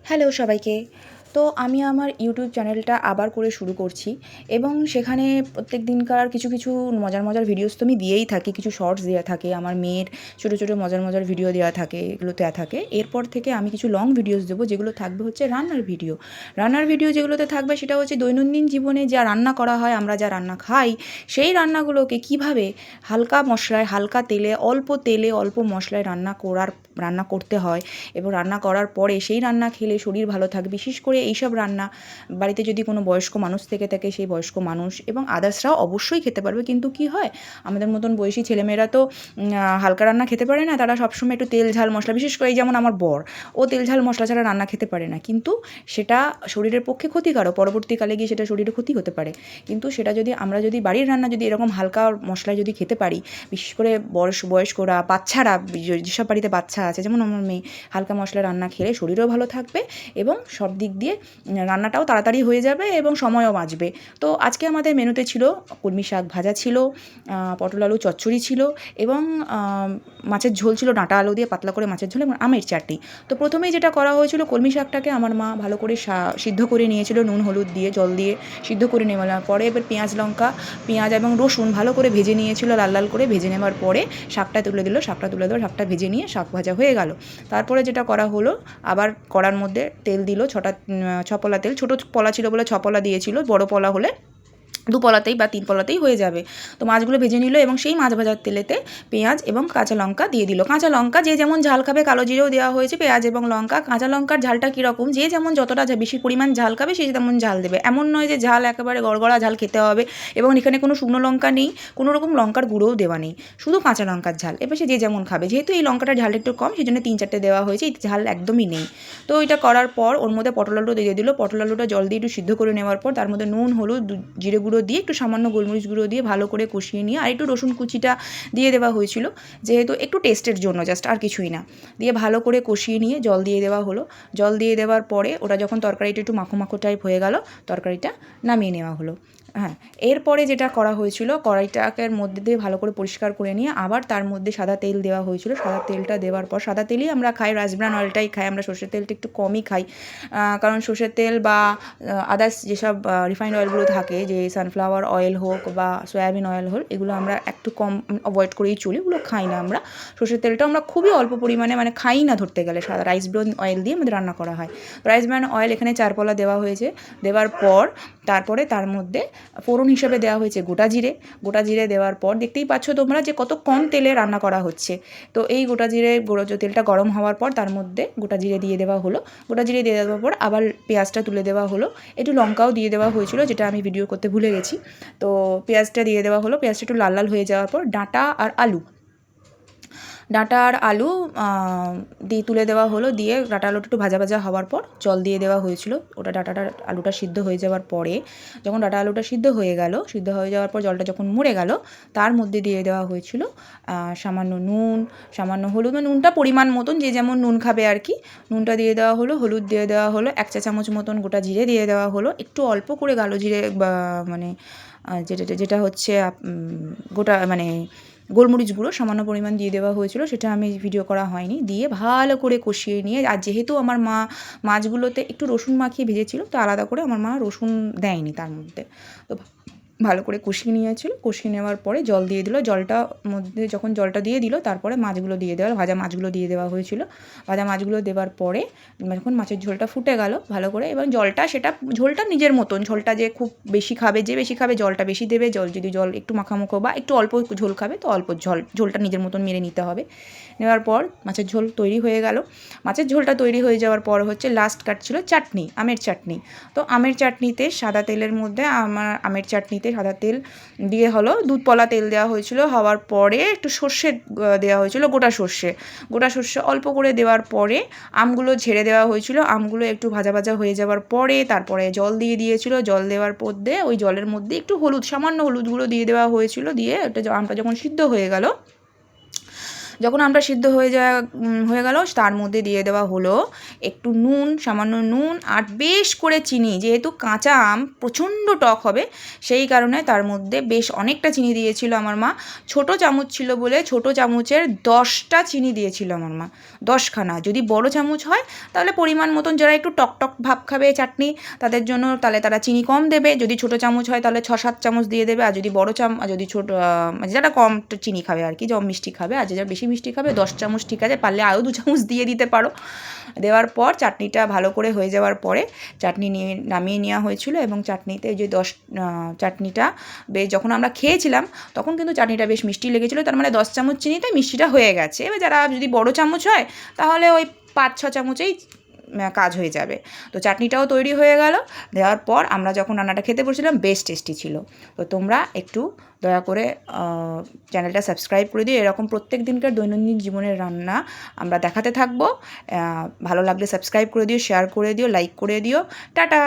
Hello সবাইকে। তো আমি আমার ইউটিউব চ্যানেলটা আবার করে শুরু করছি এবং সেখানে প্রত্যেক দিনকার কিছু কিছু মজার ভিডিওস তো আমি দিয়েই থাকি, কিছু শর্টস দেওয়া থাকে, আমার মেয়ের ছোটো ছোটো মজার ভিডিও দেওয়া থাকে, এগুলো দেওয়া থাকে। এরপর থেকে আমি কিছু লং ভিডিওস দেবো, যেগুলো থাকবে হচ্ছে রান্নার ভিডিও যেগুলোতে থাকবে সেটা হচ্ছে দৈনন্দিন জীবনে যা রান্না করা হয়, আমরা যা রান্না খাই সেই রান্নাগুলোকে কীভাবে হালকা মশলায়, হালকা তেলে, অল্প মশলায় রান্না করতে হয় এবং রান্না করার পরে সেই রান্না খেলে শরীর ভালো থাকে। বিশেষ করে এইসব রান্না বাড়িতে যদি কোনো বয়স্ক মানুষ থেকে থাকে, সেই বয়স্ক মানুষ এবং আদার্সরাও অবশ্যই খেতে পারবে। কিন্তু কি হয়, আমাদের মতন বয়সী ছেলেমেয়েরা তো হালকা রান্না খেতে পারে না, তারা সবসময় একটু তেল ঝাল মশলা, বিশেষ করে যেমন আমার বর, ও তেল ঝাল মশলা ছাড়া রান্না খেতে পারে না। কিন্তু সেটা শরীরের পক্ষে ক্ষতিকারক, পরবর্তীকালে গিয়ে সেটা শরীরে ক্ষতি হতে পারে। কিন্তু সেটা যদি আমরা বাড়ির রান্না যদি এরকম হালকা মশলায় যদি খেতে পারি, বিশেষ করে বয়স্করা, বাচ্চারা, যেসব বাড়িতে বাচ্চা আছে, যেমন আমার মেয়ে, হালকা মশলা রান্না খেলে শরীরও ভালো থাকবে এবং সব দিক দিয়ে রান্নাটাও তাড়াতাড়ি হয়ে যাবে এবং সময়ও বাঁচবে। তো আজকে আমাদের মেনুতে ছিল কলমি শাক ভাজা ছিল, পটল আলু চচ্চড়ি ছিল এবং মাছের ঝোল ছিল, ডাঁটা আলু দিয়ে পাতলা করে মাছের ঝোল এবং আমের চাটনি। তো প্রথমেই যেটা করা হয়েছিল, কলমি শাকটাকে আমার মা ভালো করে সিদ্ধ করে নিয়েছিল, নুন হলুদ দিয়ে, জল দিয়ে সিদ্ধ করে নেওয়ার পরে এবার পেঁয়াজ এবং রসুন ভালো করে ভেজে নিয়েছিল, লাল লাল করে ভেজে নেওয়ার পরে শাকটা তুলে শাকটা ভেজে নিয়ে শাক ভাজা হয়ে গেল। তারপরে যেটা করা হলো, আবার কড়ার মধ্যে তেল দিল, ছ পলা তেল, ছোটো পলা ছিল বলে 6 পলা দিয়েছিল, বড় পলা হলে 2 পলাতেই বা 3 পলাতেই হয়ে যাবে। তো মাছগুলো ভেজে নিল এবং সেই মাছ ভাজার তেলেতে পেঁয়াজ এবং কাঁচা লঙ্কা দিয়ে দিল। কাঁচা লঙ্কা যে যেমন ঝাল খাবে, কালো জিরেও দেওয়া হয়েছে, পেঁয়াজ এবং লঙ্কা। কাঁচা লঙ্কার ঝালটা কীরকম, যে যেমন যতটা বেশি পরিমাণ ঝাল খাবে সে তেমন ঝাল দেবে। এমন নয় যে ঝাল একেবারে গড়গড়া ঝাল খেতে হবে, এবং এখানে কোনো শুকনো লঙ্কা নেই, কোনো রকম লঙ্কার গুঁড়োও দেওয়া নেই, শুধু কাঁচা লঙ্কার ঝাল। এবার সে যে যেমন খাবে, যেহেতু এই লঙ্কাটার ঝালটা একটু কম, সেই জন্য 3-4টে দেওয়া হয়েছে, এই ঝাল একদমই নেই। তো এটা করার পর ওর মধ্যে পটল আলু দিয়ে দিল। পটল আলুটা জল দিয়ে একটু সিদ্ধ করে নেওয়ার পর তার মধ্যে নুন, হলুদ, জিরে গুঁড়ো দিয়ে, একটু সামান্য গোলমরিচ গুঁড়ো দিয়ে ভালো করে কষিয়ে নিয়ে আর একটু রসুন কুচিটা দিয়ে দেওয়া হয়েছিল, যেহেতু একটু টেস্টের জন্য, জাস্ট, আর কিছুই না। দিয়ে ভালো করে কষিয়ে নিয়ে জল দিয়ে দেওয়া হলো। জল দিয়ে দেওয়ার পরে ওটা যখন তরকারিটা একটু মাখো মাখো টাইপ হয়ে গেল, তরকারিটা নামিয়ে নেওয়া হলো। হ্যাঁ, এরপরে যেটা করা হয়েছিল, কড়াইটাকে মধ্যে দিয়ে ভালো করে পরিষ্কার করে নিয়ে আবার তার মধ্যে সাদা তেল দেওয়া হয়েছিল। সাদা তেলটা দেওয়ার পর, সাদা তেলই আমরা খাই, রাইসব্রান অয়েলটাই খাই, আমরা সর্ষের তেলটা একটু কমই খাই, কারণ সর্ষের তেল বা আদার্স যেসব রিফাইন্ড অয়েলগুলো থাকে, যে সানফ্লাওয়ার অয়েল হোক বা সয়াবিন অয়েল হোক, এগুলো আমরা একটু কম অ্যাভয়েড করেই চলি, এগুলো খাই না আমরা। সর্ষের তেলটা আমরা খুবই অল্প পরিমাণে, মানে খাই না ধরতে গেলে। সাদা রাইসব্রান অয়েল দিয়ে আমাদের রান্না করা হয়। রাইসব্রান অয়েল এখানে 4 পলা দেওয়া হয়েছে। দেওয়ার পর তারপরে তার মধ্যে ফোড়ন হিসেবে দেওয়া হয়েছে গোটা জিরে দেওয়ার পর দেখতেই পাচ্ছ তোমরা যে কত কম তেলে রান্না করা হচ্ছে। তো এই গুঁড়ো তেলটা গরম হওয়ার পর তার মধ্যে গোটা জিরে দিয়ে দেওয়া হলো। গোটা জিরে দিয়ে দেওয়ার পর আবার পেঁয়াজটা তুলে দেওয়া হলো, একটু লঙ্কাও দিয়ে দেওয়া হয়েছিল, যেটা আমি ভিডিও করতে ভুলে গেছি। তো পেঁয়াজটা দিয়ে দেওয়া হলো, পেঁয়াজটা একটু লাল লাল হয়ে যাওয়ার পর ডাঁটা আর আলু দিয়ে তুলে দেওয়া হলো। দিয়ে ডাঁটা আলুটা একটু ভাজা ভাজা হওয়ার পর জল দিয়ে দেওয়া হয়েছিল। ওটা আলুটা সিদ্ধ হয়ে যাওয়ার পরে, যখন ডাঁটা আলুটা সিদ্ধ হয়ে যাওয়ার পর জলটা যখন মরে গেল, তার মধ্যে দিয়ে দেওয়া হয়েছিল সামান্য নুন, সামান্য হলুদ, মানে নুনটা পরিমাণ মতন, যে যেমন নুন খাবে আর কি, নুনটা দিয়ে দেওয়া হলো। হলুদ দিয়ে দেওয়া হলো, 1 চা চামচ মতন গোটা জিরে দিয়ে দেওয়া হলো, একটু অল্প করে কালো জিরে, বা মানে যেটা হচ্ছে গোটা, মানে গোলমরিচ গুঁড়ো সামান্য পরিমাণ দিয়ে দেওয়া হয়েছিল, সেটা আমি ভিডিও করা হয়নি। দিয়ে ভালো করে কষিয়ে নিয়ে, আর যেহেতু আমার মা মাছগুলোতে একটু রসুন মাখিয়ে ভেজেছিল, তো আলাদা করে আমার মা রসুন দেয়নি তার মধ্যে, তো ভালো করে কষিয়ে নিয়েছিল। কষিয়ে নেওয়ার পরে জল দিয়ে দিল। যখন জলটা দিয়ে দিল, তারপরে মাছগুলো দিয়ে দেওয়া, ভাজা মাছগুলো দিয়ে দেওয়া হয়েছিল। ভাজা মাছগুলো দেওয়ার পরে যখন মাছের ঝোলটা ফুটে গেল ভালো করে, এবং ঝোলটা নিজের মতন, ঝোলটা যে খুব বেশি খাবে, যে বেশি খাবে জলটা বেশি দেবে, যদি জল একটু মাখামুখো বা একটু অল্প ঝোল খাবে, তো অল্প ঝোলটা নিজের মতন মেরে নিতে হবে। নেওয়ার পর মাছের ঝোল তৈরি হয়ে গেল। মাছের ঝোলটা তৈরি হয়ে যাওয়ার পর হচ্ছে লাস্ট কাট ছিল চাটনি, আমের চাটনি। তো আমের চাটনিতে সাদা তেলের মধ্যে, আমের চাটনিতে সাদা তেল দিয়ে হলো, 2 পলা তেল দেওয়া হয়েছিল। হওয়ার পরে একটু সর্ষে দেওয়া হয়েছিল, গোটা সর্ষে অল্প করে দেওয়ার পরে আমগুলো ঝেড়ে দেওয়া হয়েছিল। আমগুলো একটু ভাজা ভাজা হয়ে যাওয়ার পরে তারপরে জল দিয়ে দিয়েছিল। জল দেওয়ার পর দিয়ে ওই জলের মধ্যে একটু সামান্য হলুদ গুঁড়ো দিয়ে দেওয়া হয়েছিল। দিয়ে ওটা আমটা যখন সিদ্ধ হয়ে গেল, যখন আমটা সিদ্ধ হয়ে গেল, তার মধ্যে দিয়ে দেওয়া হলো একটু নুন, সামান্য নুন আর বেশ করে চিনি। যেহেতু কাঁচা আম প্রচণ্ড টক হবে, সেই কারণে তার মধ্যে বেশ অনেকটা চিনি দিয়েছিল আমার মা। ছোট চামচ ছিল বলে ছোট চামচের 10টা চিনি দিয়েছিল আমার মা, 10খানা। যদি বড় চামচ হয় তাহলে পরিমাণ মতন, যারা একটু টক টক ভাব খাবে চাটনি তাদের জন্য, তাহলে তারা চিনি কম দেবে। যদি ছোট চামচ হয় তাহলে 6-7 চামচ দিয়ে দেবে। আর যদি যদি ছোট যারা কম চিনি খাবে আর কি, যেমন মিষ্টি খাবে, আর যারা বেশি মিষ্টি খাবে 10 চামচ ঠিক আছে, পারলে আরও 2 চামচ দিয়ে দিতে পারো। দেওয়ার পর চাটনিটা ভালো করে হয়ে যাওয়ার পরে চাটনি নামিয়ে নেওয়া হয়েছিল। এবং চাটনিতে যে চাটনিটা যখন আমরা খেয়েছিলাম তখন কিন্তু চাটনিটা বেশ মিষ্টি লেগেছিলো, তার মানে 10 চামচ চিনিতে মিষ্টিটা হয়ে গেছে। এবার যারা যদি বড় চামচ হয় তাহলে ওই 5-6 চামচেই কাজ হয়ে যাবে। তো চাটনিটাও তৈরি হয়ে গেল। দেওয়ার পর আমরা যখন রান্নাটা খেতে বসেছিলাম বেশ টেস্টি ছিল। তো তোমরা একটু দয়া করে চ্যানেলটা সাবস্ক্রাইব করে দিও। এরকম প্রত্যেক দিনকার দৈনন্দিন জীবনের রান্না আমরা দেখাতে থাকবো। ভালো লাগলে সাবস্ক্রাইব করে দিও, শেয়ার করে দিও, লাইক করে দিও। টাটা।